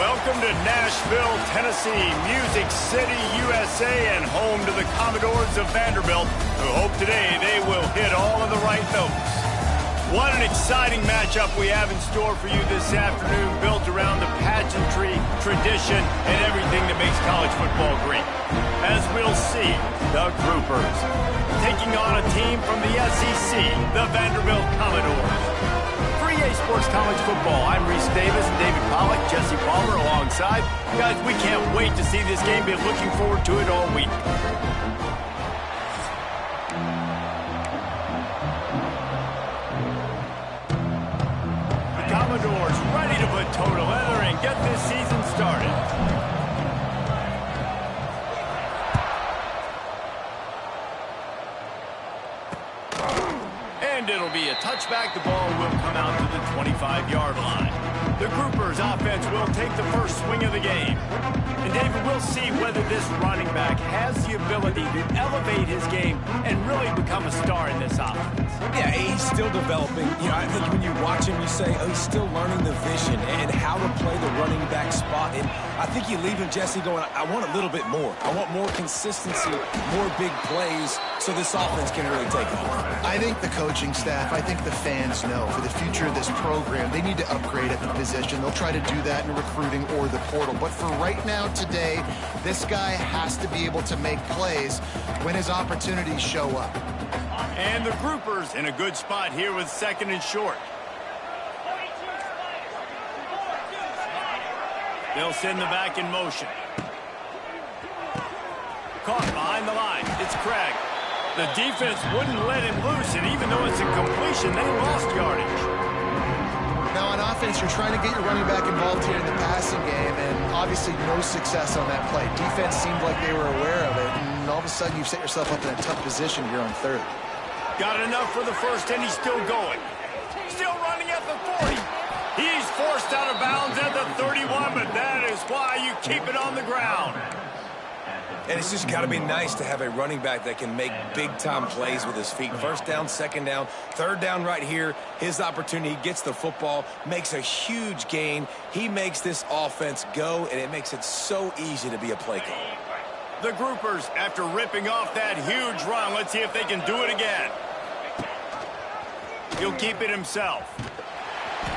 Welcome to Nashville, Tennessee, Music City, USA, and home to the Commodores of Vanderbilt, who hope today they will hit all of the right notes. What an exciting matchup we have in store for you this afternoon, built around the pageantry, tradition, and everything that makes college football great. As we'll see, the Groupers taking on a team from the SEC, the Vanderbilt Commodores. For EA Sports College Football, I'm Reese Davis, David Pollack, Jesse Palmer alongside. Guys, we can't wait to see this game. Been looking forward to it all week. Commodores ready to put toe to leather and get this season started. And it'll be a touchback. The ball will come out to the 25-yard line. The Groupers offense will take the first swing of the game. And David, we'll see whether this running back has the ability to elevate his game and really become a star in this offense. Yeah, he's still developing. You know, I think when you watch him, you say, oh, he's still learning the vision and how to play the running back spot. And I think you leave him, Jesse, going, I want a little bit more. I want more consistency, more big plays, so this offense can really take off. I think the coaching staff, I think the fans know for the future of this program, they need to upgrade at the position. They'll try to do that in recruiting or the portal. But for right now, today, this guy has to be able to make plays when his opportunities show up. And the Groupers in a good spot here with second and short. They'll send the back in motion. Caught behind the line. It's Craig. The defense wouldn't let him loose, and even though it's a completion, they lost yardage. Now, on offense, you're trying to get your running back involved here in the passing game, and obviously no success on that play. Defense seemed like they were aware of it, and all of a sudden you've set yourself up in a tough position here on third. Got enough for the first, and he's still going. Still running at the 40. He's forced out of bounds at the 31, but that is why you keep it on the ground. And it's just got to be nice to have a running back that can make big-time plays with his feet. First down, second down, third down right here. His opportunity, he gets the football, makes a huge gain. He makes this offense go, and it makes it so easy to be a play caller. The Groupers, after ripping off that huge run, let's see if they can do it again. He'll keep it himself.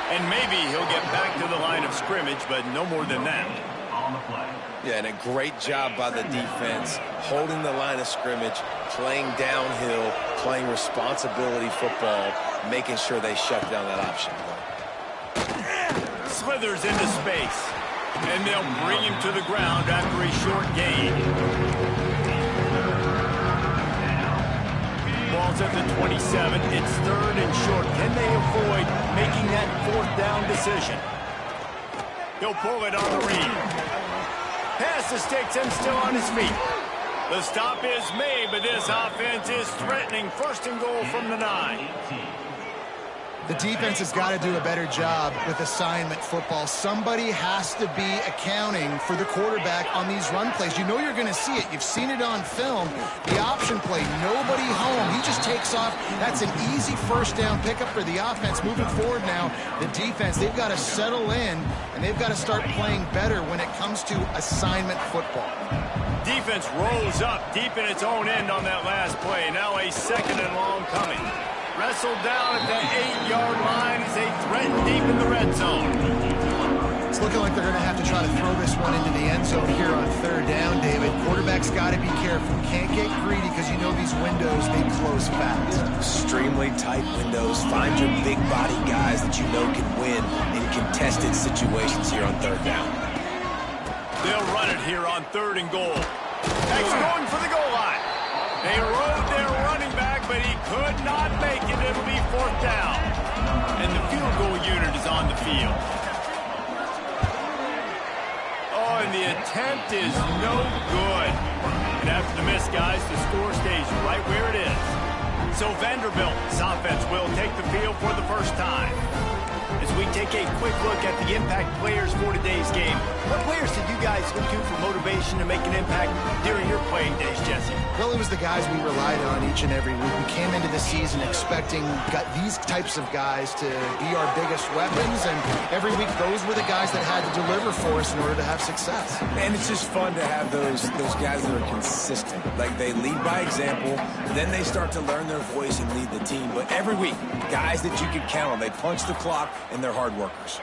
And maybe he'll get back to the line of scrimmage, but no more than that. On the play. Yeah, and a great job by the defense, holding the line of scrimmage, playing downhill, playing responsibility football, making sure they shut down that option. Slithers into space, and they'll bring him to the ground after a short gain. Ball's at the 27. It's third and short. Can they avoid making that fourth down decision? He'll pull it on the read. Pass the sticks and still on his feet. The stop is made, but this offense is threatening. First and goal from the 9. The defense has got to do a better job with assignment football. Somebody has to be accounting for the quarterback on these run plays. You know you're going to see it. You've seen it on film. The option play, nobody home. He just takes off. That's an easy first down pickup for the offense. Moving forward now, the defense, they've got to settle in, and they've got to start playing better when it comes to assignment football. Defense rolls up deep in its own end on that last play. Now a second and long coming. Wrestled down at the 8-yard line as they threaten deep in the red zone. It's looking like they're going to have to try to throw this one into the end zone here on third down, David. Quarterback's got to be careful. Can't get greedy because you know these windows, they close fast. Extremely tight windows. Find your big body guys that you know can win in contested situations here on third down. They'll run it here on third and goal. He's going for the goal line. They rode their running back, but he could not make it. It'll be fourth down. And the field goal unit is on the field. Oh, and the attempt is no good. And after the miss, guys, the score stays right where it is. So Vanderbilt's offense will take the field for the first time. As we take a quick look at the impact players for today's game, what players did you guys look to for motivation to make an impact during your playing days, Jesse? Well, it was the guys we relied on each and every week. We came into the season expecting these types of guys to be our biggest weapons, and every week those were the guys that had to deliver for us in order to have success. And it's just fun to have those guys that are consistent. Like, they lead by example, then they start to learn their voice and lead the team. But every week, guys that you can count on, they punch the clock, and they're hard workers.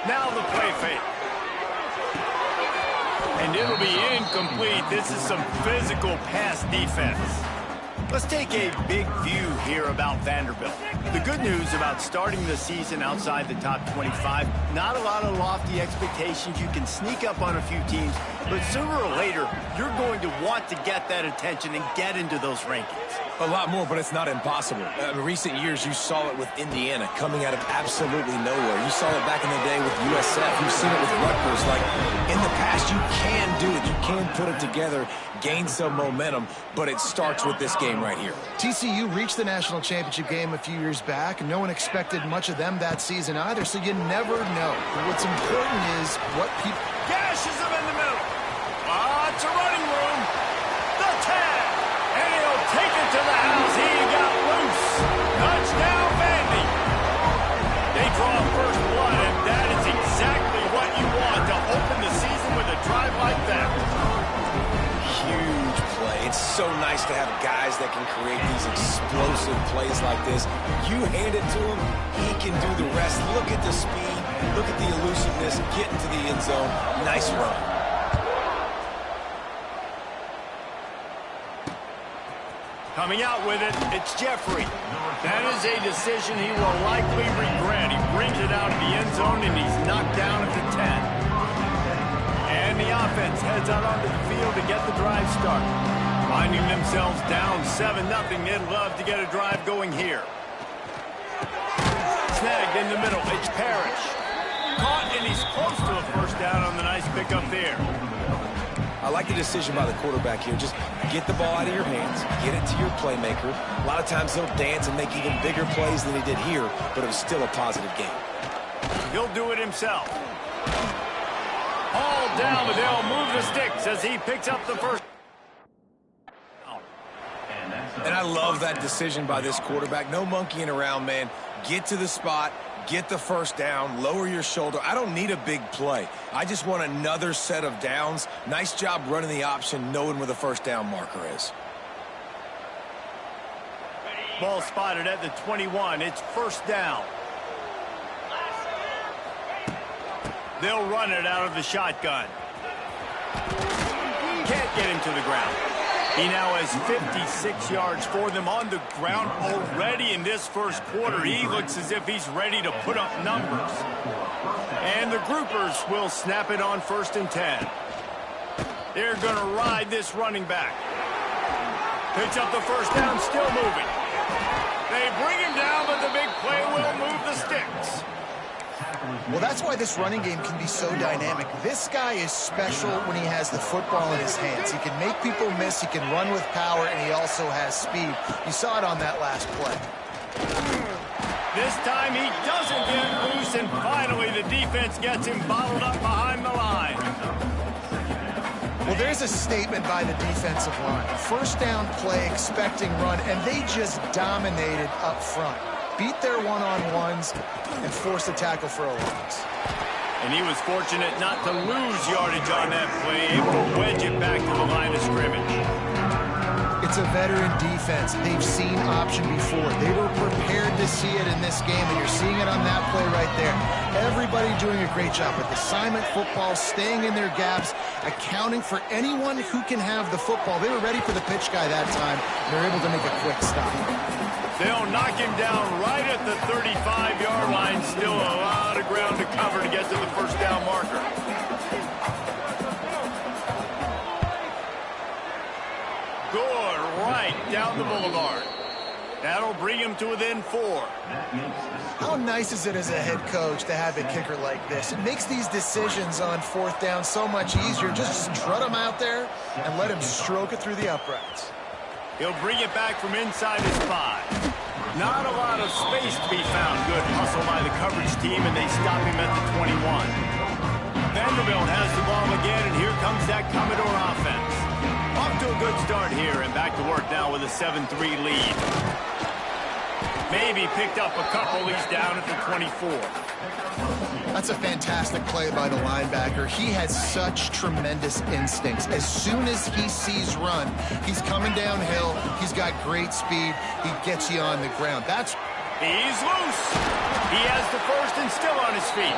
Now the play fake. And it'll be incomplete. This is some physical pass defense. Let's take a big view here about Vanderbilt. The good news about starting the season outside the top 25, not a lot of lofty expectations. You can sneak up on a few teams, but sooner or later, you're going to want to get that attention and get into those rankings. A lot more, but it's not impossible. In recent years, you saw it with Indiana coming out of absolutely nowhere. You saw it back in the day with USF. You've seen it with Rutgers. Like, in the past, you can do it. You can put it together, gain some momentum, but it starts with this game right here. TCU reached the national championship game a few years back, and no one expected much of them that season either, so you never know. What's important is what people... Gashes him in the middle. It's a running room. The tag. And he'll take it to the house. He got loose. Touchdown, Vandy. They draw first blood, and that is exactly what you want to open the season with a drive like that. Huge play. It's so nice to have guys that can create these explosive plays like this. You hand it to him, he can do the rest. Look at the speed. Look at the elusiveness. Get into the end zone. Nice run. Coming out with it, it's Jeffrey. That is a decision he will likely regret. He brings it out of the end zone, and he's knocked down at the 10. And the offense heads out onto the field to get the drive started. Finding themselves down 7-0, they'd love to get a drive going here. Snagged in the middle, it's Parrish. Caught, and he's close to a first down on the nice pickup there. I like the decision by the quarterback here. Just get the ball out of your hands, get it to your playmaker. A lot of times he'll dance and make even bigger plays than he did here, but it was still a positive game. He'll do it himself. All down, but they'll move the sticks as he picks up the first. And I love that decision by this quarterback. No monkeying around, man. Get to the spot. Get the first down, lower your shoulder. I don't need a big play. I just want another set of downs. Nice job running the option, knowing where the first down marker is. Ball spotted at the 21. It's first down. They'll run it out of the shotgun. Can't get him to the ground. He now has 56 yards for them on the ground already in this first quarter. He looks as if he's ready to put up numbers. And the groupers will snap it on 1st and 10. They're going to ride this running back. Picks up the first down, still moving. They bring him down, but the big play will move the sticks. Well, that's why this running game can be so dynamic. This guy is special when he has the football in his hands. He can make people miss, he can run with power, and he also has speed. You saw it on that last play. This time he doesn't get loose, and finally the defense gets him bottled up behind the line. Well, there's a statement by the defensive line. First down play, expecting run, and they just dominated up front. Beat their one-on-ones and forced a tackle for a loss. And he was fortunate not to lose yardage on that play, able to wedge it back to the line of scrimmage. It's a veteran defense. They've seen option before. They were prepared to see it in this game, and you're seeing it on that play right there. Everybody doing a great job with assignment football, staying in their gaps, accounting for anyone who can have the football. They were ready for the pitch guy that time. They're able to make a quick stop. They'll knock him down right at the 35-yard line. Still a lot of ground to cover to get to the first down marker. Good, right down the boulevard. That'll bring him to within 4. How nice is it as a head coach to have a kicker like this? It makes these decisions on 4th down so much easier. Just strut him out there and let him stroke it through the uprights. He'll bring it back from inside his 5. Not a lot of space to be found. Good hustle by the coverage team, and they stop him at the 21. Vanderbilt has the ball again, and here comes that Commodore offense. Off to a good start here, and back to work now with a 7-3 lead. Maybe picked up a couple. He's down at the 24. That's a fantastic play by the linebacker. He has such tremendous instincts. As soon as he sees run, he's coming downhill. He's got great speed. He gets you on the ground. He's loose. He has the first and still on his feet.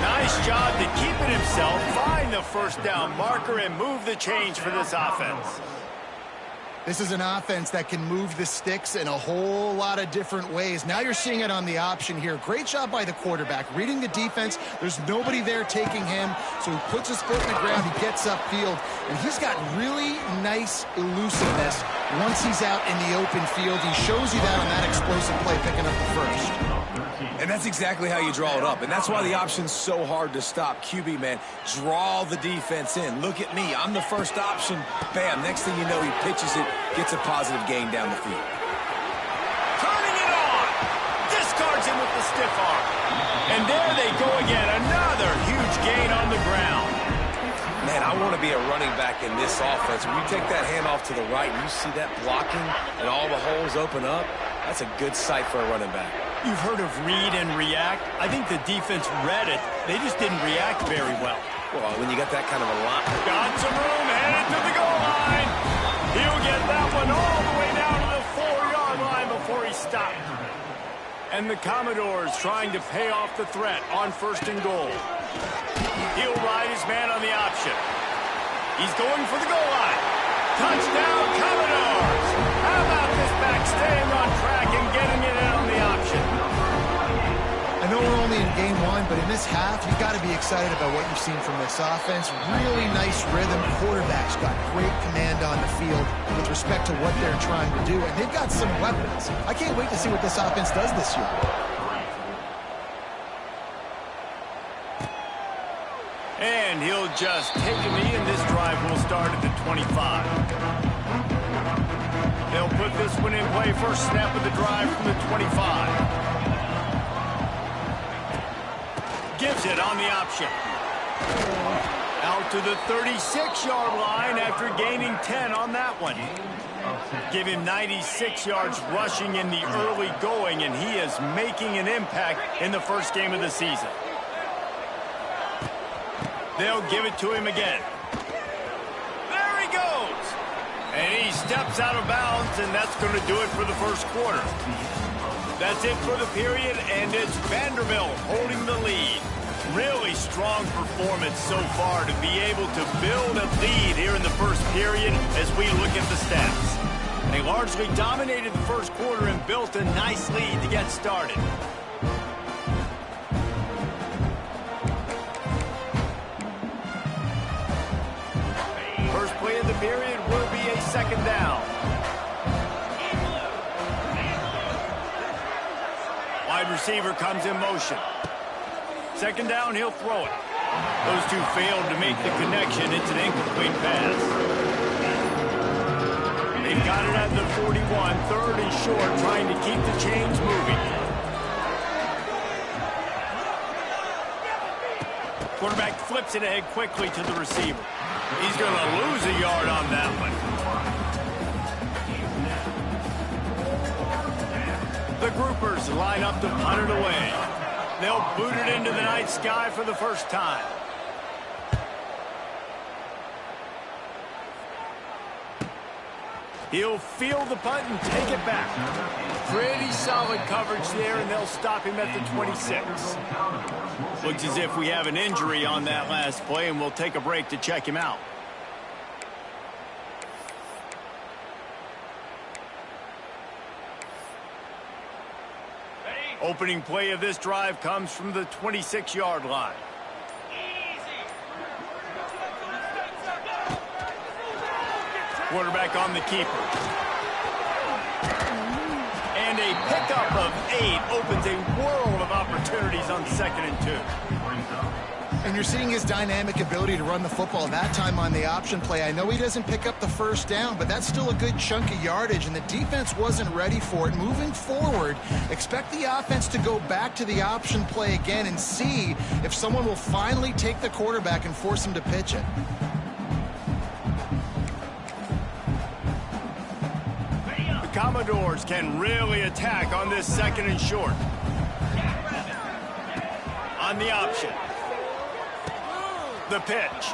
Nice job to keep it himself, find the first down marker, and move the chains for this offense. This is an offense that can move the sticks in a whole lot of different ways. Now you're seeing it on the option here. Great job by the quarterback. Reading the defense, there's nobody there taking him, so he puts his foot in the ground, he gets upfield, and he's got really nice elusiveness once he's out in the open field. He shows you that on that explosive play, picking up the first. And that's exactly how you draw it up. And that's why the option's so hard to stop. QB, man, draw the defense in. Look at me. I'm the first option. Bam. Next thing you know, he pitches it, gets a positive gain down the field. Turning it on. Discards him with the stiff arm. And there they go again. Another huge gain on the ground. Man, I want to be a running back in this offense. When you take that handoff to the right and you see that blocking and all the holes open up, that's a good sight for a running back. You've heard of read and react. I think the defense read it. They just didn't react very well. Well, when you got that kind of a line. Got some room, headed to the goal line. He'll get that one all the way down to the 4-yard line before he stopped. And the Commodores trying to pay off the threat on first and goal. He'll ride his man on the option. He's going for the goal line. Touchdown, Commodores! How about this back staying on track and getting it in on the option? I know we're only in game one, but in this half, you've got to be excited about what you've seen from this offense. Really nice rhythm. Quarterback's got great command on the field with respect to what they're trying to do, and they've got some weapons. I can't wait to see what this offense does this year. And he'll just take a knee, and this drive will start at the 25. They'll put this one in play. First snap of the drive from the 25. Gives it on the option. Out to the 36-yard line after gaining 10 on that one. Give him 96 yards rushing in the early going, and he is making an impact in the first game of the season. They'll give it to him again. There he goes. And he steps out of bounds, and that's going to do it for the first quarter. That's it for the period, and it's Vanderbilt holding the lead. Really strong performance so far to be able to build a lead here in the first period as we look at the stats. They largely dominated the first quarter and built a nice lead to get started. First play of the period will be a second down. Wide receiver comes in motion. Second down, he'll throw it. Those two failed to make the connection. It's an incomplete pass. They've got it at the 41, third and short, trying to keep the chains moving. Quarterback flips it ahead quickly to the receiver. He's going to lose a yard on that one. The groupers line up to punt it away. They'll boot it into the night sky for the first time. He'll field the punt and take it back. Pretty solid coverage there, and they'll stop him at the 26. Looks as if we have an injury on that last play, and we'll take a break to check him out. Opening play of this drive comes from the 26-yard line. Quarterback on the keeper. And a pickup of 8 opens a world of opportunities on 2nd and 2. And you're seeing his dynamic ability to run the football, that time on the option play. I know he doesn't pick up the first down, but that's still a good chunk of yardage, and the defense wasn't ready for it. Moving forward, expect the offense to go back to the option play again and see if someone will finally take the quarterback and force him to pitch it. The Commodores can really attack on this second and short. On the option. The pitch.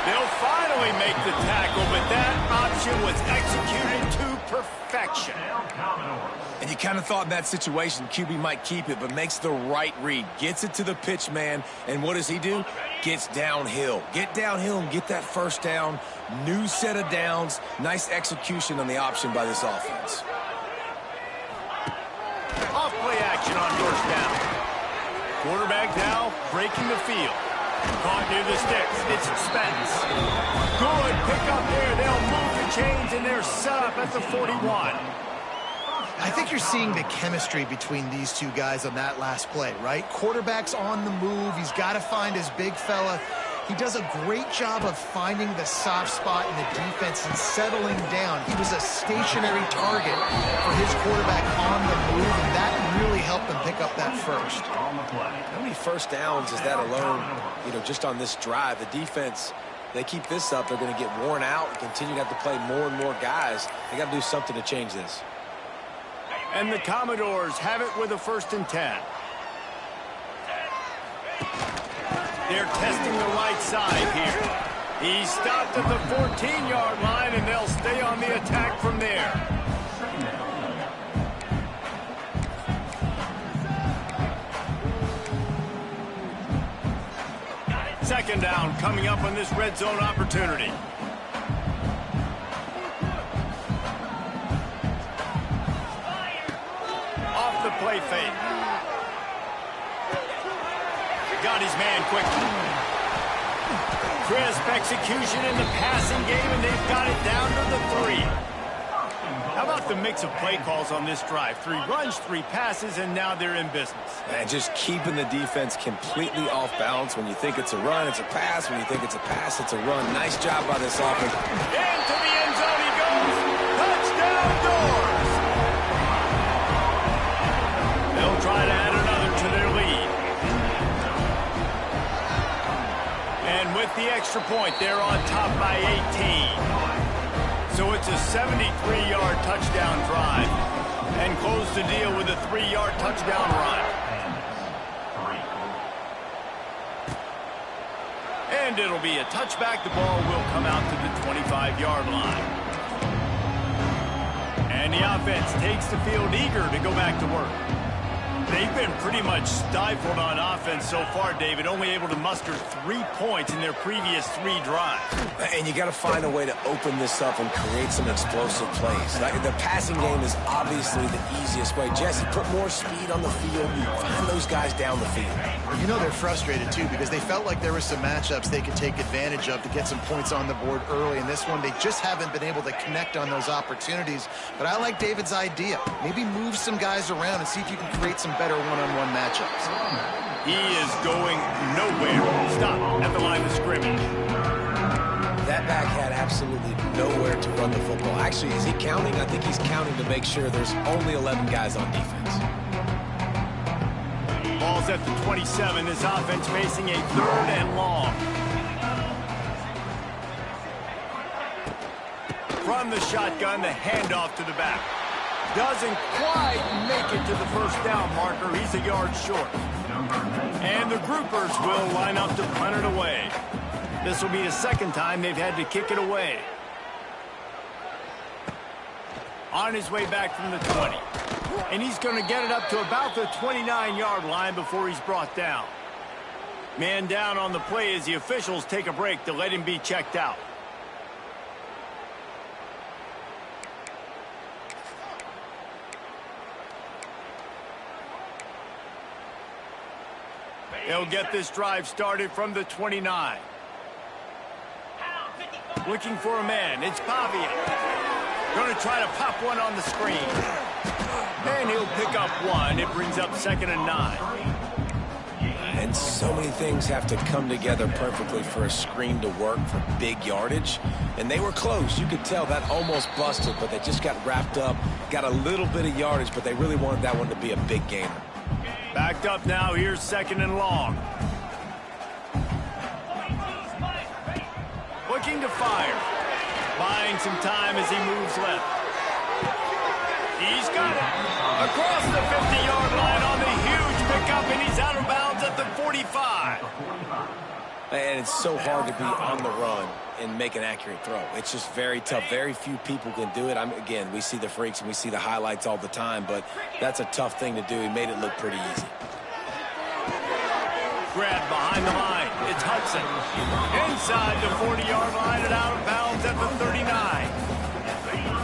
They'll finally make the tackle, but that option was executed to perfection. And you kind of thought in that situation QB might keep it, but makes the right read. Gets it to the pitch man, and what does he do? Gets downhill. Get downhill and get that first down. New set of downs. Nice execution on the option by this offense. Off play action on first down. Quarterback now breaking the field. Caught near the sticks. It's Spence. Good pick up there. They'll move the chains, and they're set up at the 41. I think you're seeing the chemistry between these two guys on that last play, right? Quarterback's on the move. He's got to find his big fella. He does a great job of finding the soft spot in the defense and settling down. He was a stationary target for his quarterback on the move, and that really helped him pick up that first. How many first downs is that alone, just on this drive? The defense, they keep this up, they're going to get worn out and continue to have to play more and more guys. They got to do something to change this. And the Commodores have it with a 1st and 10. They're testing the right side here. He stopped at the 14-yard line, and they'll stay on the attack from there. Second down coming up on this red zone opportunity. Off the play fake. Got his man quickly. Crisp execution in the passing game, and they've got it down to the 3. How about the mix of play calls on this drive? 3 runs, 3 passes, and now they're in business. And just keeping the defense completely off balance. When you think it's a run, it's a pass. When you think it's a pass, it's a run. Nice job by this offense. Into the end zone he goes. Touchdown, Doors. They'll try to add another to their lead. And with the extra point, they're on top by 18. So it's a 73-yard touchdown drive. And close the deal with a 3-yard touchdown run. And it'll be a touchback. The ball will come out to the 25-yard line. And the offense takes the field eager to go back to work. They've been pretty much stifled on offense so far, David, only able to muster 3 points in their previous 3 drives. And you got to find a way to open this up and create some explosive plays. Like, the passing game is obviously the easiest way. Jesse, put more speed on the field. Find those guys down the field. You know they're frustrated, too, because they felt like there were some matchups they could take advantage of to get some points on the board early. In this one, they just haven't been able to connect on those opportunities. But I like David's idea. Maybe move some guys around and see if you can create some better one-on-one matchups. He is going nowhere. Stop at the line of scrimmage. That back had absolutely nowhere to run the football. Actually, is he counting? I think he's counting to make sure there's only 11 guys on defense. Ball's at the 27. This offense facing a 3rd and long. From the shotgun, the handoff to the back. Doesn't quite make it to the first down marker. He's a yard short. And the groupers will line up to punt it away. This will be the 2nd time they've had to kick it away. On his way back from the 20. And he's going to get it up to about the 29-yard line before he's brought down. Man down on the play as the officials take a break to let him be checked out. They'll get this drive started from the 29. Looking for a man. It's Pavia. Going to try to pop one on the screen. And he'll pick up 1. It brings up 2nd and 9. And And so many things have to come together perfectly for a screen to work for big yardage. And they were close. You could tell that almost busted, but they just got wrapped up, got a little bit of yardage, but they really wanted that one to be a big gainer. Backed up now. Here's 2nd and long. Looking to fire. Buying some time as he moves left. He's got it. Across the 50-yard line on the huge pickup, and he's out of bounds at the 45. And it's so hard to be on the run and make an accurate throw. It's just very tough. Very few people can do it. Again, we see the freaks and we see the highlights all the time, but that's a tough thing to do. He made it look pretty easy. Grab behind the line. It's Hudson. Inside the 40-yard line and out of bounds at the 39.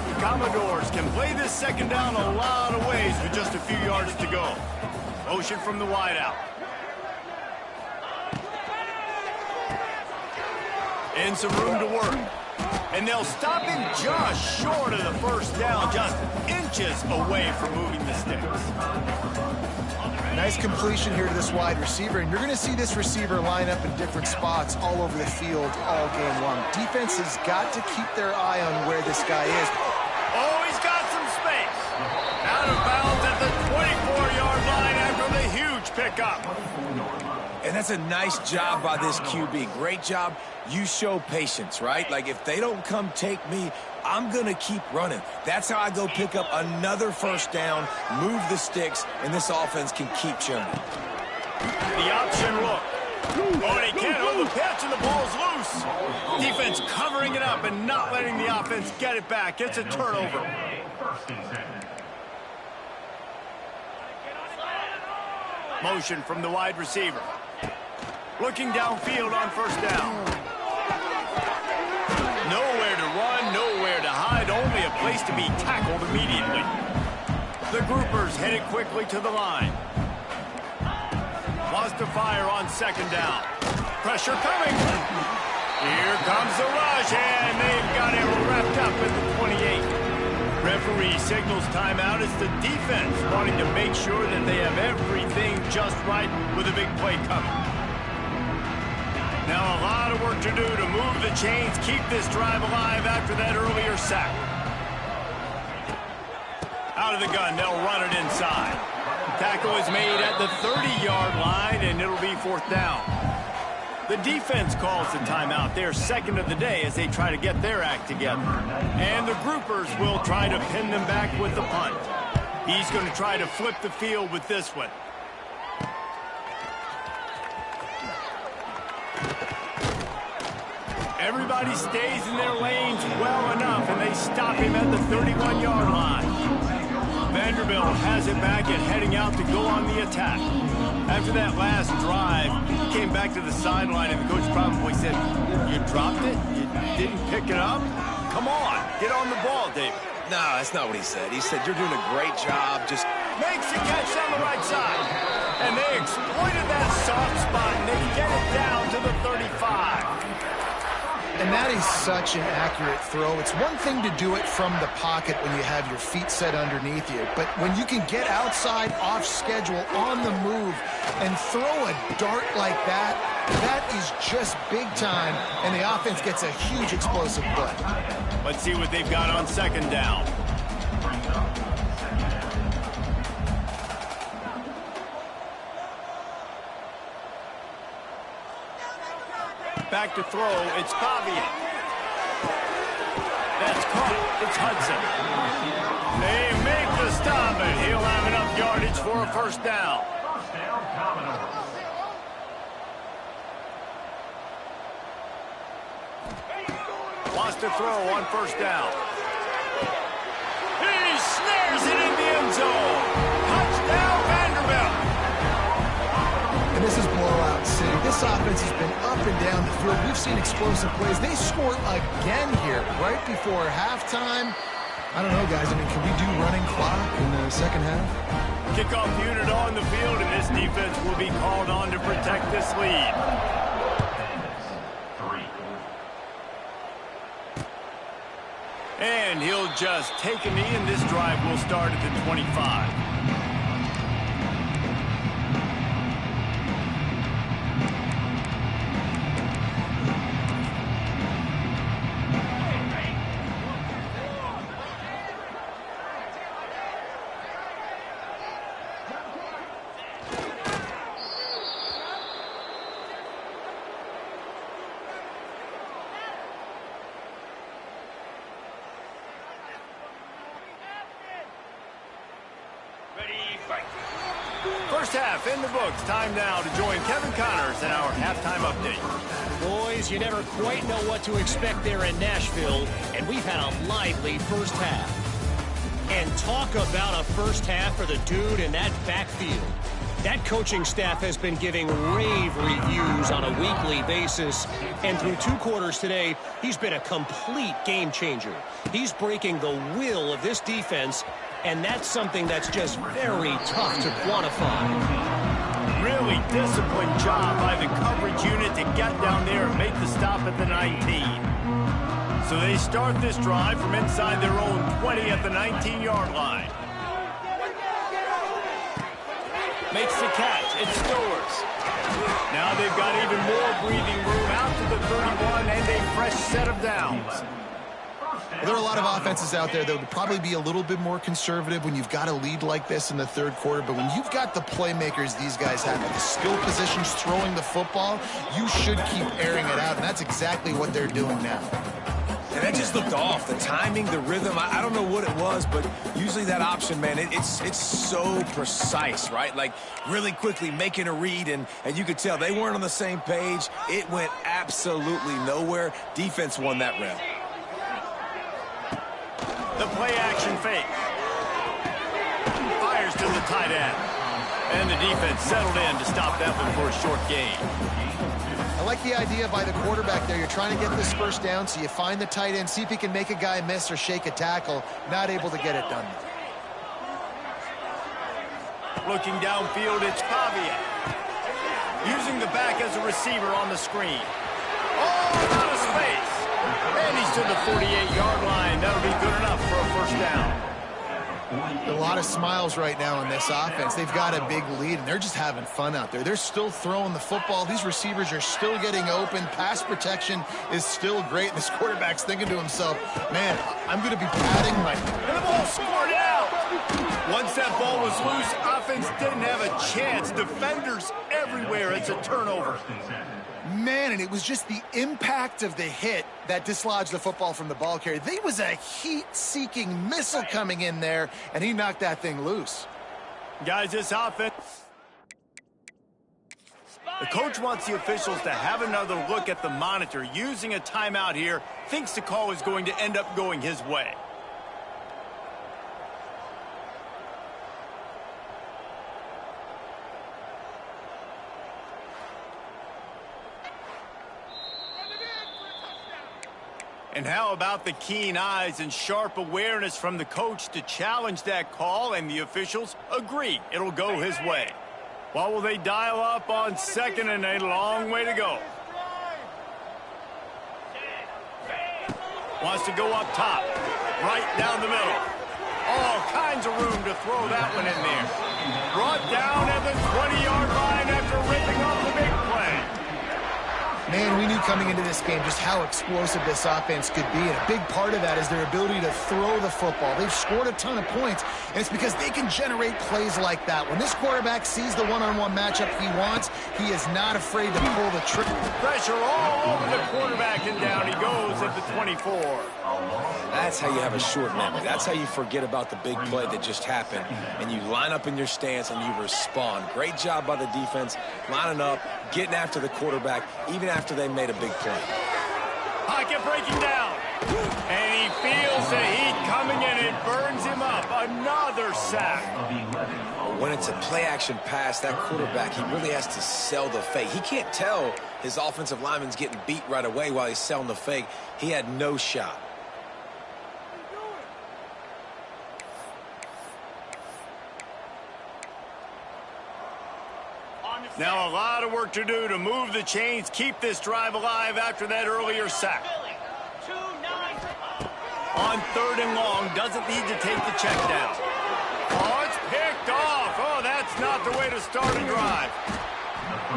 The Commodores can play this 2nd down a lot of ways with just a few yards to go. Motion from the wideout. And some room to work. And they'll stop him just short of the 1st down, just inches away from moving the sticks. Nice completion here to this wide receiver, and you're going to see this receiver line up in different spots all over the field all game long. Defense has got to keep their eye on where this guy is. Oh, he's got some space. Out of bounds at the 24-yard line after the huge pickup. And that's a nice job by this QB. Great job. You show patience, right? Like, if they don't come take me, I'm going to keep running. That's how I go pick up another 1st down, move the sticks, and this offense can keep churning. The option look. Oh, and he can't hold the pitch, and the ball's loose. Defense covering it up and not letting the offense get it back. It's a turnover. Motion from the wide receiver. Looking downfield on 1st down. Nowhere to run, nowhere to hide, only a place to be tackled immediately. The groupers headed quickly to the line. Wants to fire on 2nd down. Pressure coming. Here comes the rush, and they've got it wrapped up at the 28. Referee signals timeout. It's the defense wanting to make sure that they have everything just right with a big play coming. Now a lot of work to do to move the chains, keep this drive alive after that earlier sack. Out of the gun, they'll run it inside. Tackle is made at the 30-yard line, and it'll be 4th down. The defense calls the timeout. They're 2nd of the day as they try to get their act together. And the groupers will try to pin them back with the punt. He's going to try to flip the field with this one. Everybody stays in their lanes well enough, and they stop him at the 31-yard line. Vanderbilt has it back and heading out to go on the attack. After that last drive, he came back to the sideline, and the coach probably said, "You dropped it? You didn't pick it up? Come on, get on the ball, David." No, that's not what he said. He said, "You're doing a great job. Just makes the catch on the right side." And they exploited that soft spot, and they get it down to the 35. And that is such an accurate throw. It's one thing to do it from the pocket when you have your feet set underneath you, but when you can get outside, off schedule, on the move, and throw a dart like that, that is just big time, and the offense gets a huge explosive play. Let's see what they've got on 2nd down. Back to throw, it's Fabian. That's caught, it's Hudson. They make the stop, and he'll have enough yardage for a 1st down. Wants to throw on 1st down. He snares it in the end zone. Touchdown, Vanderbilt. And this is blowout city. This offense has been up and down the field. We've seen explosive plays. They scored again here right before halftime. I don't know, guys. I mean, can we do running clock in the 2nd half? Kickoff unit on the field, and this defense will be called on to protect this lead. And he'll just take a knee, and this drive will start at the 25. First half in the books. Time now to join Kevin Connors in our halftime update. Boys, you never quite know what to expect there in Nashville, and we've had a lively first half. And talk about a first half for the dude in that backfield. That coaching staff has been giving rave reviews on a weekly basis, and through 2 quarters today, he's been a complete game changer. He's breaking the will of this defense, and that's something that's just very tough to quantify. Really disciplined job by the coverage unit to get down there and make the stop at the 19. So they start this drive from inside their own 20 at the 19-yard line. Makes the catch. It's Stowers. Now they've got even more breathing room out to the 31 and a fresh set of downs. There are a lot of offenses out there that would probably be a little bit more conservative when you've got a lead like this in the third quarter. But when you've got the playmakers these guys have at the skill positions throwing the football, you should keep airing it out. And that's exactly what they're doing now. And that just looked off. The timing, the rhythm, I don't know what it was, but usually that option, man, it's so precise, right? Like really quickly making a read, and you could tell they weren't on the same page. It went absolutely nowhere. Defense won that round. The play-action fake. Fires to the tight end. And the defense settled in to stop that one for a short gain. I like the idea by the quarterback there. You're trying to get this first down, so you find the tight end, see if he can make a guy miss or shake a tackle. Not able to get it done. Looking downfield, it's Pavia. Using the back as a receiver on the screen. Oh, out of space. And he's to the 48-yard line. That'll be good enough for a first down. A lot of smiles right now in this offense. They've got a big lead, and they're just having fun out there. They're still throwing the football. These receivers are still getting open. Pass protection is still great. And this quarterback's thinking to himself, man, I'm going to be padding my... And the ball scored out. Once that ball was loose, offense didn't have a chance. Defenders everywhere. It's a turnover. Man, and it was just the impact of the hit that dislodged the football from the ball carrier. There was a heat-seeking missile coming in there, and he knocked that thing loose. Guys, this offense... The coach wants the officials to have another look at the monitor. Using a timeout here, thinks the call is going to end up going his way. And how about the keen eyes and sharp awareness from the coach to challenge that call, and the officials agree it'll go his way. What will they dial up on second and a long way to go? Wants to go up top, right down the middle. All kinds of room to throw that one in there. Brought down at the 20-yard line after ripping off the big play. Man, we knew coming into this game just how explosive this offense could be, and a big part of that is their ability to throw the football. They've scored a ton of points, and it's because they can generate plays like that. When this quarterback sees the one-on-one matchup he wants, he is not afraid to pull the trigger. Pressure all over the quarterback, and down he goes at the 24. That's how you have a short memory. That's how you forget about the big play that just happened, and you line up in your stance and you respond. Great job by the defense, lining up, getting after the quarterback, even after they made a big play. Pocket breaking down. And he feels the heat coming in. It burns him up. Another sack. When it's a play-action pass, that quarterback, he really has to sell the fake. He can't tell his offensive lineman's getting beat right away while he's selling the fake. He had no shot. Now a lot of work to do to move the chains, keep this drive alive after that earlier sack. On third and long, doesn't need to take the check down. Oh, it's picked off. Oh, that's not the way to start a drive.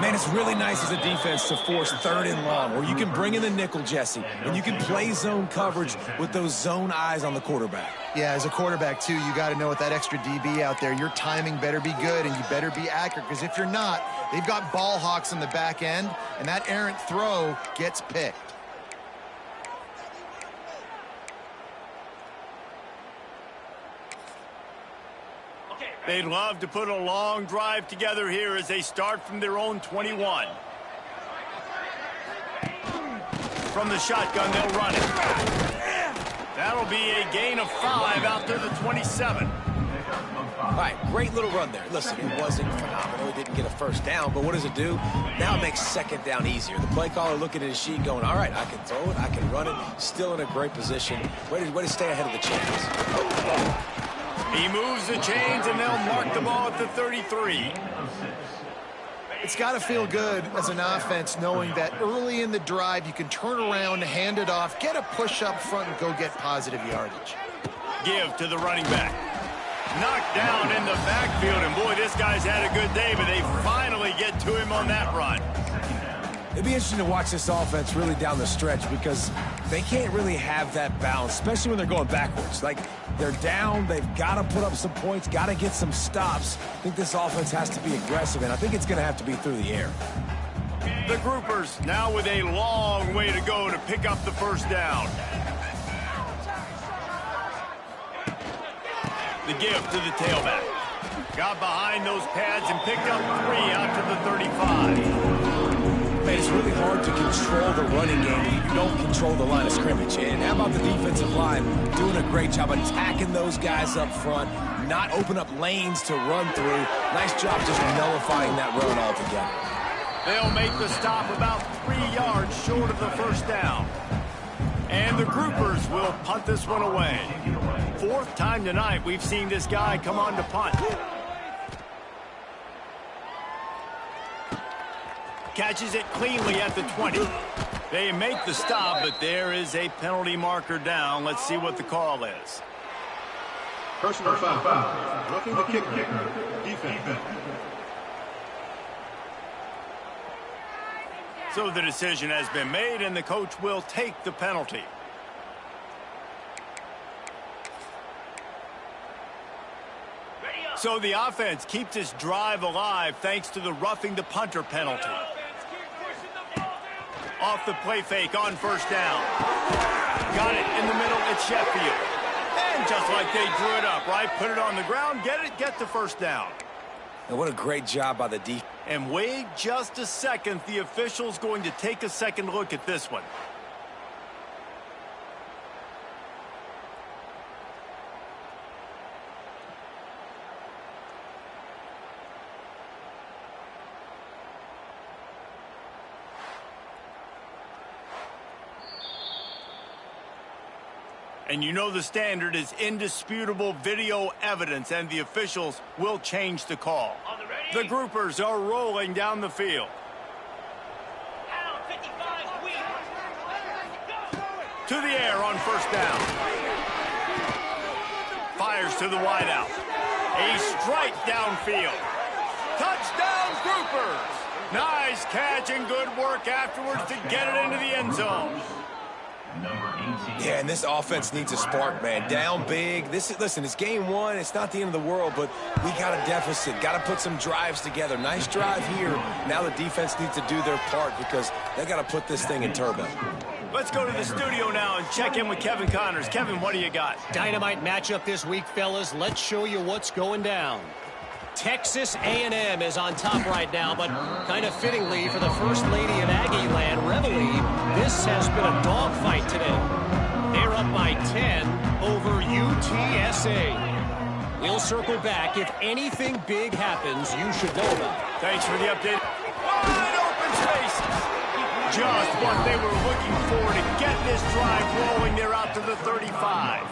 Man, it's really nice as a defense to force third and long, where you can bring in the nickel, Jesse, and you can play zone coverage with those zone eyes on the quarterback. Yeah, as a quarterback, too, you got to know with that extra DB out there, your timing better be good and you better be accurate, because if you're not, they've got ball hawks in the back end, and that errant throw gets picked. They'd love to put a long drive together here as they start from their own 21. From the shotgun, they'll run it. That'll be a gain of 5 out to the 27. All right, great little run there. Listen, it wasn't phenomenal. It didn't get a first down, but what does it do? Now it makes second down easier. The play caller looking at his sheet going, all right, I can throw it, I can run it. Still in a great position. Way to stay ahead of the chains. He moves the chains, and they'll mark the ball at the 33. It's got to feel good as an offense knowing that early in the drive you can turn around, hand it off, get a push up front, and go get positive yardage. Give to the running back. Knocked down in the backfield, and boy, this guy's had a good day, but they finally get to him on that run. It'd be interesting to watch this offense really down the stretch because they can't really have that balance, especially when they're going backwards. Like, they're down, they've got to put up some points, got to get some stops. I think this offense has to be aggressive, and I think it's going to have to be through the air. The Groupers now with a long way to go to pick up the first down. The give to the tailback. Got behind those pads and picked up 3 out to the 35. Man, it's really hard to control the running game if you don't control the line of scrimmage. And how about the defensive line doing a great job attacking those guys up front, not open up lanes to run through. Nice job just nullifying that run altogether. They'll make the stop about 3 yards short of the first down. And the Groupers will punt this one away. 4th time tonight we've seen this guy come on to punt. Catches it cleanly at the 20. They make the stop, but there is a penalty marker down. Let's see what the call is. Personal foul. Roughing the kicker. Defense. So the decision has been made, and the coach will take the penalty. So the offense keeps this drive alive thanks to the roughing the punter penalty. Off the play fake on first down. Got it in the middle at Sheffield. And just like they drew it up, right? Put it on the ground, get the first down. And what a great job by the defense. And wait just a second. The official's going to take a second look at this one. And you know the standard is indisputable video evidence, and the officials will change the call. The Groupers are rolling down the field. To the air on first down. Fires to the wideout. A strike downfield. Touchdown, Groupers! Nice catch and good work afterwards to get it into the end zone. Yeah, and this offense needs a spark, man. Down big. Listen, it's game 1. It's not the end of the world, but we got a deficit. Got to put some drives together. Nice drive here. Now the defense needs to do their part because they got to put this thing in turbo. Let's go to the studio now and check in with Kevin Connors. Kevin, what do you got? Dynamite matchup this week, fellas. Let's show you what's going down. Texas A&M is on top right now, but kind of fittingly for the First Lady of Aggie Land, Reveille, this has been a dogfight today. They're up by 10 over UTSA. We'll circle back. If anything big happens, you should know about it. Thanks for the update. Wide open spaces. Just what they were looking for to get this drive rolling. They're out to the 35.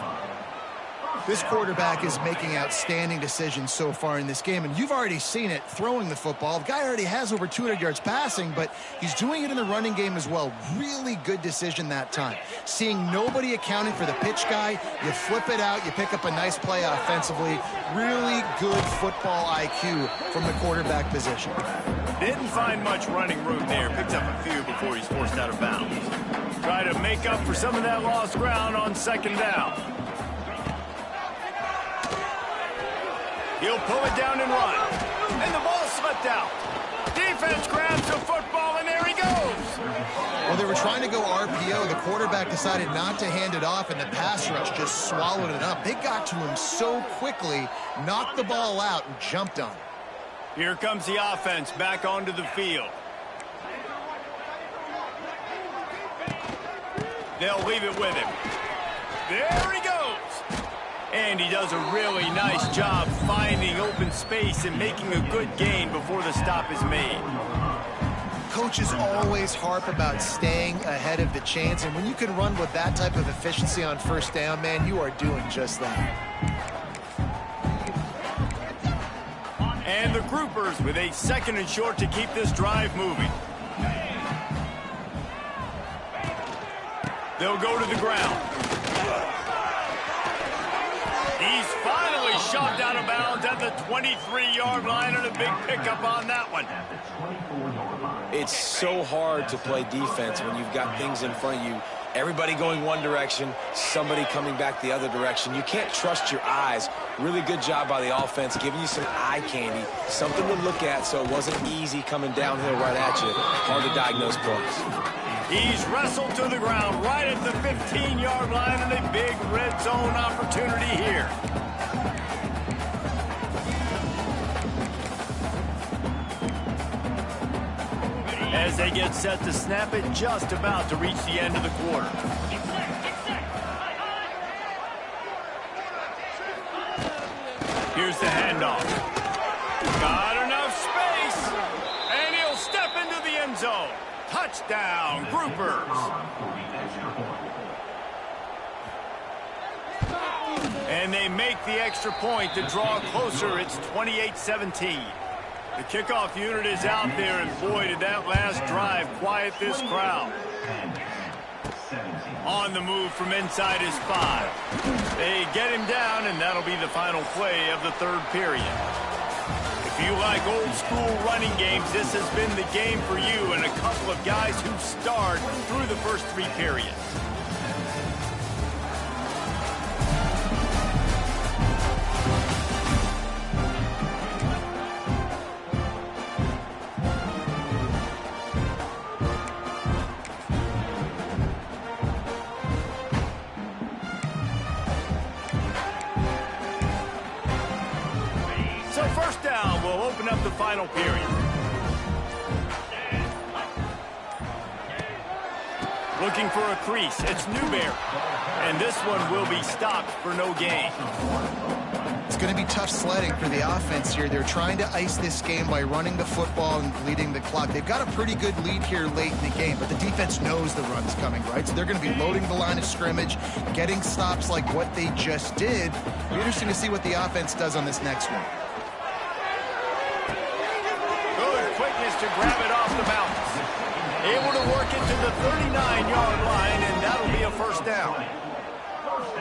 This quarterback is making outstanding decisions so far in this game, and you've already seen it throwing the football. The guy already has over 200 yards passing, but he's doing it in the running game as well. Really good decision that time. Seeing nobody accounting for the pitch guy, you flip it out, you pick up a nice play offensively. Really good football IQ from the quarterback position. Didn't find much running room there. Picked up a few before he's forced out of bounds. Try to make up for some of that lost ground on second down. He'll pull it down and run. And the ball slipped out. Defense grabs the football, and there he goes. Well, they were trying to go RPO. The quarterback decided not to hand it off, and the pass rush just swallowed it up. They got to him so quickly, knocked the ball out, and jumped on it. Here comes the offense back onto the field. They'll leave it with him. There he goes. And he does a really nice job finding open space and making a good gain before the stop is made. Coaches always harp about staying ahead of the chains, and when you can run with that type of efficiency on first down, man, you are doing just that. And the groupers with a 2nd and short to keep this drive moving. They'll go to the ground. He's finally shoved out of bounds at the 23-yard line, and a big pickup on that one. It's so hard to play defense when you've got things in front of you. Everybody going one direction, somebody coming back the other direction. You can't trust your eyes. Really good job by the offense, giving you some eye candy, something to look at so it wasn't easy coming downhill right at you. Hard to diagnose plays. He's wrestled to the ground right at the 15-yard line, and a big red zone opportunity here. As they get set to snap it, just about to reach the end of the quarter. Here's the handoff. Got enough space, and he'll step into the end zone. Touchdown, groupers. And they make the extra point to draw closer. It's 28-17. The kickoff unit is out there, and boy, did that last drive quiet this crowd. On the move from inside his 5. They get him down, and that'll be the final play of the 3rd period. If you like old school running games, this has been the game for you, and a couple of guys who starred through the first 3 periods. So first down will open up the final period. Looking for a crease, it's Newberry. And this one will be stopped for no gain. It's going to be tough sledding for the offense here. They're trying to ice this game by running the football and bleeding the clock. They've got a pretty good lead here late in the game, but the defense knows the run's coming, right? So they're going to be loading the line of scrimmage, getting stops like what they just did. It'll be interesting to see what the offense does on this next one. Good quickness to grab it off the bounce. Able to work it to the 39-yard line, and that'll be a first down.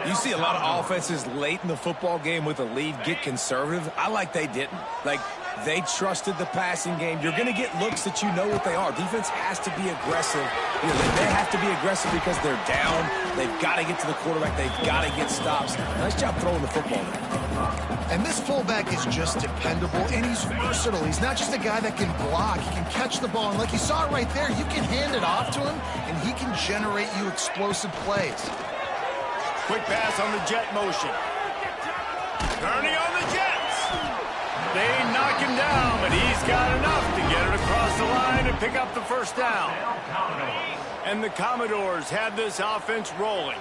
You see a lot of offenses late in the football game with a lead get conservative. I like they didn't. Like, they trusted the passing game. You're going to get looks that you know what they are. Defense has to be aggressive. You know, they have to be aggressive because they're down. They've got to get to the quarterback. They've got to get stops. Nice job throwing the football there. And this fullback is just dependable, and he's versatile. He's not just a guy that can block. He can catch the ball, and like you saw right there, you can hand it off to him, and he can generate you explosive plays. Quick pass on the jet motion. Turning on the Jets. They knock him down, but he's got enough to get it across the line and pick up the first down. And the Commodores have this offense rolling.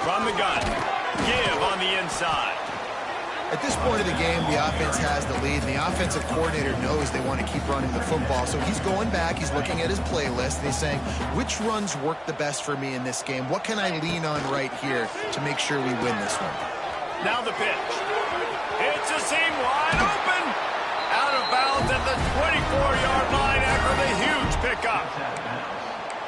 From the gun. Give on the inside. At this point of the game, the offense has the lead, and the offensive coordinator knows they want to keep running the football. So he's going back, he's looking at his playlist, and he's saying, which runs work the best for me in this game? What can I lean on right here to make sure we win this one? Now the pitch. It's a seam wide open. Out of bounds at the 24-yard line after the huge pickup.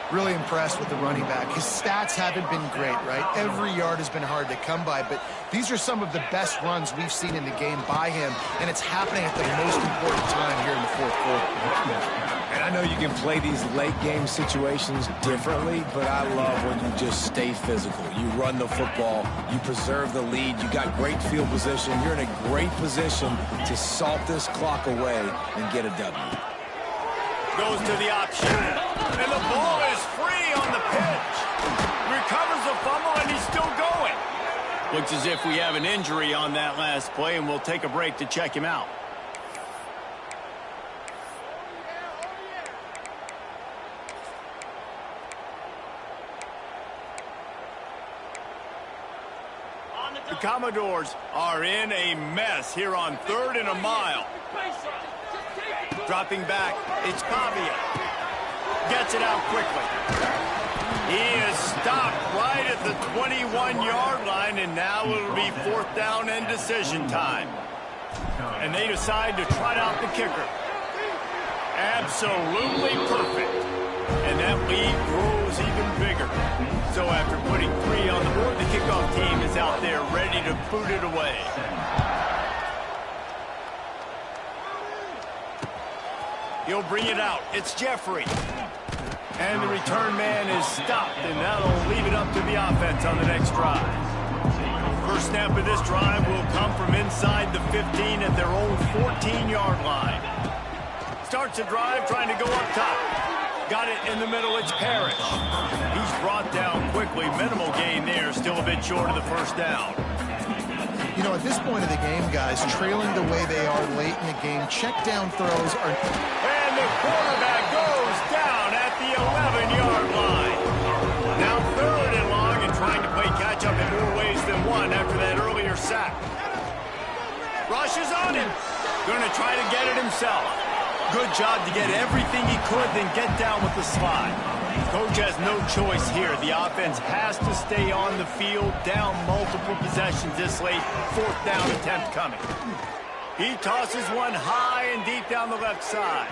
Really impressed with the running back. His stats haven't been great, right? Every yard has been hard to come by, but these are some of the best runs we've seen in the game by him, and it's happening at the most important time here in the fourth quarter. And I know you can play these late-game situations differently, but I love when you just stay physical. You run the football, you preserve the lead, you got great field position, you're in a great position to salt this clock away and get a W. Goes to the option, and the ball is free on the pitch. Recovers the fumble, and he's still going. Looks as if we have an injury on that last play, and we'll take a break to check him out. The Commodores are in a mess here on 3rd and a mile. Dropping back, it's Pavia. Gets it out quickly. He is stopped right at the 21-yard line, and now it'll be 4th down and decision time. And they decide to trot out the kicker. Absolutely perfect. And that lead grows even bigger. So after putting 3 on the board, the kickoff team is out there ready to boot it away. He'll bring it out. It's Jeffrey. And the return man is stopped, and that'll leave it up to the offense on the next drive. First snap of this drive will come from inside the 15 at their own 14-yard line. Starts the drive trying to go up top. Got it in the middle. It's Parrish. He's brought down quickly. Minimal gain there. Still a bit short of the first down. You know, at this point of the game, guys, trailing the way they are late in the game, check down throws are... And the quarterback goes down at the 11-yard line. Now 3rd and long and trying to play catch-up in more ways than one after that earlier sack. Rush is on him. Going to try to get it himself. Good job to get everything he could, then get down with the slide. Coach has no choice here. The offense has to stay on the field, down multiple possessions this late. 4th down attempt coming. He tosses one high and deep down the left side.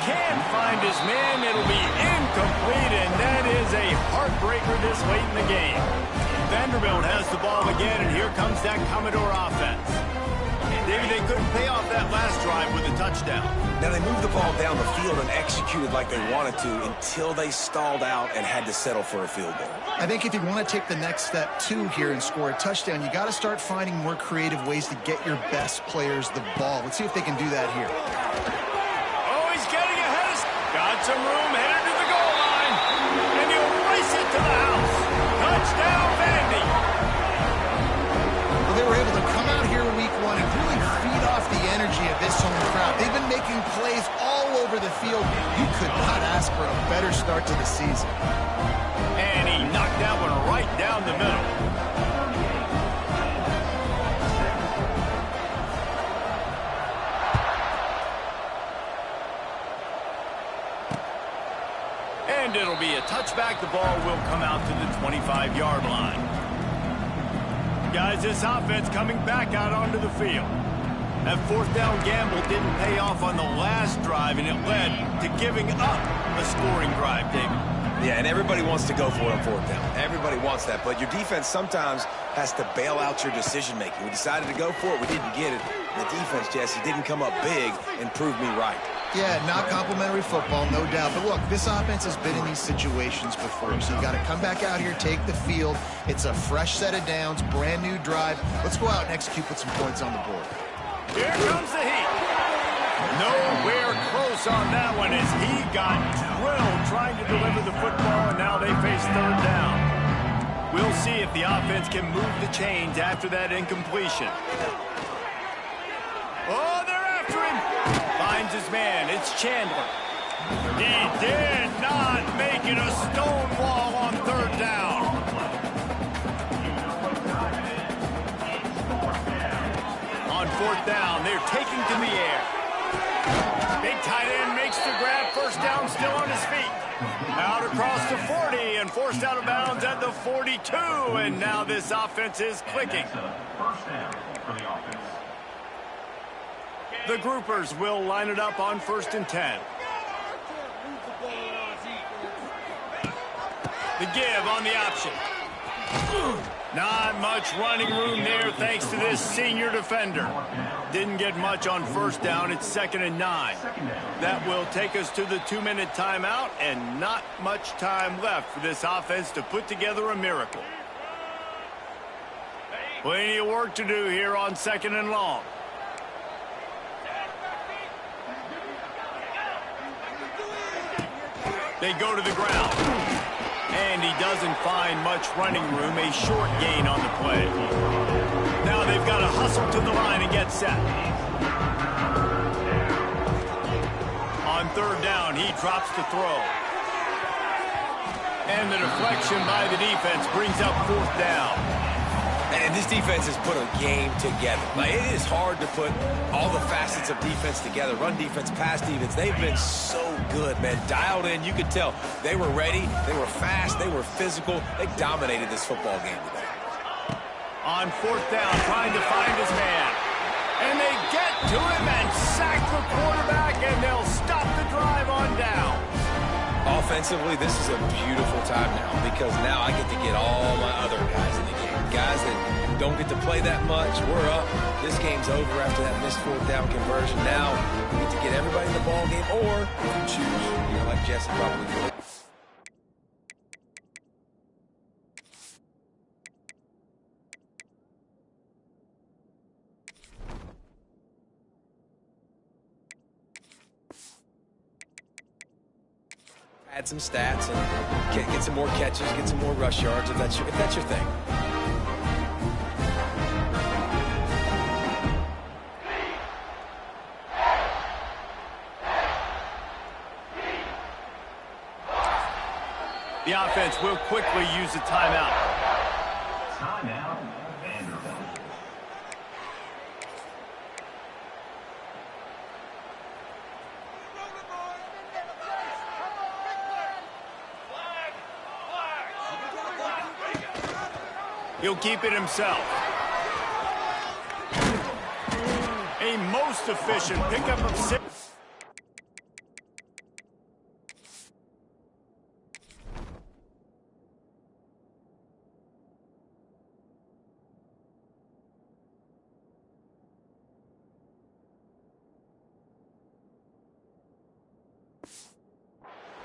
Can't find his man. It'll be incomplete, and that is a heartbreaker this late in the game. Vanderbilt has the ball again, and here comes that Commodore offense. Maybe they couldn't pay off that last drive with a touchdown. Now, they moved the ball down the field and executed like they wanted to until they stalled out and had to settle for a field goal. I think if you want to take the next step, too, here and score a touchdown, you got to start finding more creative ways to get your best players the ball. Let's see if they can do that here. Oh, he's getting ahead. Got some room, headed to the goal line. And he'll race it to the house. Touchdown, Vandy. Well, they were able to come out here week 1 and really feed off the energy of this home crowd. They've been making plays all over the field. You could not ask for a better start to the season. And he knocked that one right down the middle. And it'll be a touchback. The ball will come out to the 25-yard line. Guys, this offense coming back out onto the field. That 4th down gamble didn't pay off on the last drive, and it led to giving up a scoring drive, David. Yeah, and everybody wants to go for it on 4th down. Everybody wants that, but your defense sometimes has to bail out your decision-making. We decided to go for it. We didn't get it. The defense, Jesse, didn't come up big and prove me right. Yeah, not complimentary football, no doubt. But look, this offense has been in these situations before, so you got to come back out here, take the field. It's a fresh set of downs, brand new drive. Let's go out and execute with some points on the board. Here comes the heat. Nowhere close on that one as he got drilled trying to deliver the football, and now they face 3rd down. We'll see if the offense can move the chains after that incompletion. Oh, they're after him. Finds his man. It's Chandler. He did not make it a stone wall on 3rd down. On 4th down, they're taking to the air. Big tight end makes the grab. 1st down, still on his feet. Out across the 40 and forced out of bounds at the 42. And now this offense is clicking. The groupers will line it up on 1st and 10. The give on the option. Not much running room there thanks to this senior defender. Didn't get much on first down. It's 2nd and 9. That will take us to the 2-minute timeout, and not much time left for this offense to put together a miracle. Plenty of work to do here on 2nd and long. They go to the ground. And he doesn't find much running room. A short gain on the play. Now they've got to hustle to the line and get set. On 3rd down, he drops to throw. And the deflection by the defense brings up 4th down. And this defense has put a game together. Like, it is hard to put all the facets of defense together. Run defense, pass defense. They've been so good, man. Dialed in. You could tell they were ready. They were fast. They were physical. They dominated this football game today. On 4th down, trying to find his man. And they get to him and sack the quarterback, and they'll stop the drive on down. Offensively, this is a beautiful time now, because now I get to get all my other guys in the game. Guys that don't get to play that much. We're up. This game's over after that missed 4th down conversion. Now we get to get everybody in the ball game, or if you choose, like Jesse probably would. Add some stats and get some more catches, get some more rush yards if that's your thing. The offense will quickly use a timeout. Timeout, Vanderbilt. He'll keep it himself. A most efficient pickup of 6.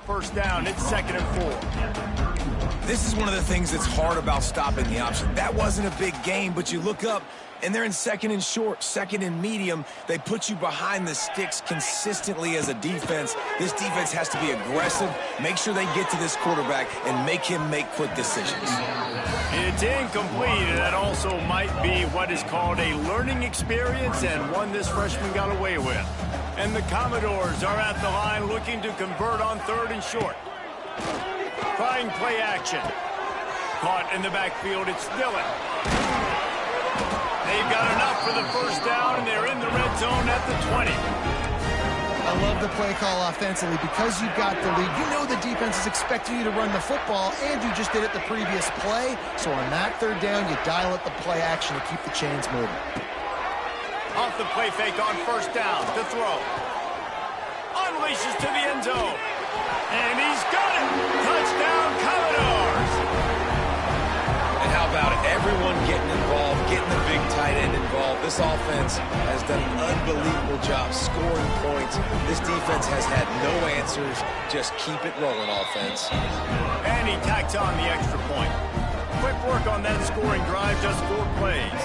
First down, it's 2nd and 4. This is one of the things that's hard about stopping the option. That wasn't a big game, but you look up, and they're in 2nd and short, 2nd and medium. They put you behind the sticks consistently as a defense. This defense has to be aggressive, make sure they get to this quarterback, and make him make quick decisions. It's incomplete, and that also might be what is called a learning experience, and one this freshman got away with. And the Commodores are at the line looking to convert on 3rd and short. Trying play action. Caught in the backfield, it's Dillon. They've got enough for the first down, and they're in the red zone at the 20. I love the play call offensively because you've got the lead. You know the defense is expecting you to run the football, and you just did it the previous play. So on that 3rd down, you dial up the play action to keep the chains moving. Off the play fake on 1st down to throw. Unleashes to the end zone. And he's got it. Touchdown, Commodores. And how about it? Everyone getting involved, getting the big tight end involved. This offense has done an unbelievable job scoring points. This defense has had no answers. Just keep it rolling, offense. And he tacks on the extra point. Quick work on that scoring drive, just 4 plays.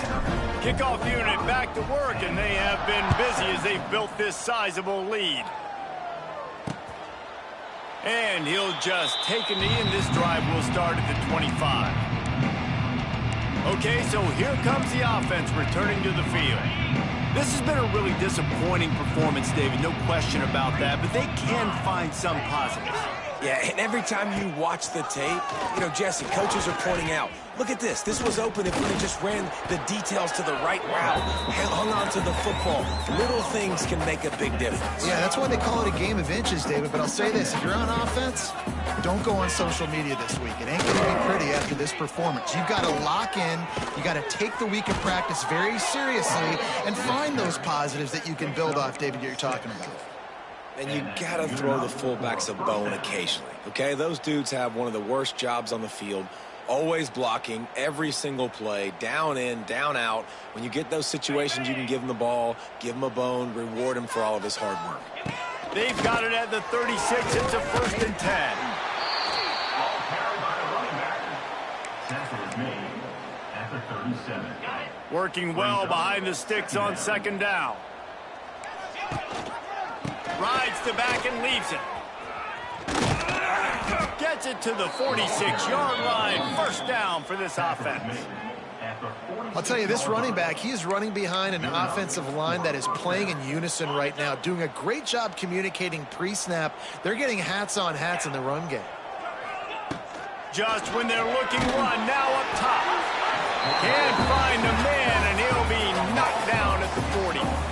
Kickoff unit back to work, and they have been busy as they've built this sizable lead. And he'll just take a knee, and this drive will start at the 25. Okay, so here comes the offense returning to the field. This has been a really disappointing performance, David, no question about that, but they can find some positives. Yeah, and every time you watch the tape, Jesse, coaches are pointing out, look at this. This was open if we just ran the details to the right route, hung on to the football. Little things can make a big difference. Yeah, that's why they call it a game of inches, David. But I'll say this, if you're on offense, don't go on social media this week. It ain't going to be pretty after this performance. You've got to lock in. You got to take the week of practice very seriously and find those positives that you can build off, David, you're talking about. And you got to throw the fullbacks a bone occasionally, okay? Those dudes have one of the worst jobs on the field, always blocking every single play, down in, down out. When you get those situations, you can give them the ball, give them a bone, reward him for all of his hard work. They've got it at the 36. It's a 1st and 10. Working well behind the sticks on 2nd down. Rides the back and leaves it. Gets it to the 46-yard line. 1st down for this offense. I'll tell you, this running back, he is running behind an offensive line that is playing in unison right now, doing a great job communicating pre-snap. They're getting hats on hats in the run game. Just when they're looking one, now up top. Can't find a man, and he'll be knocked down at the 40.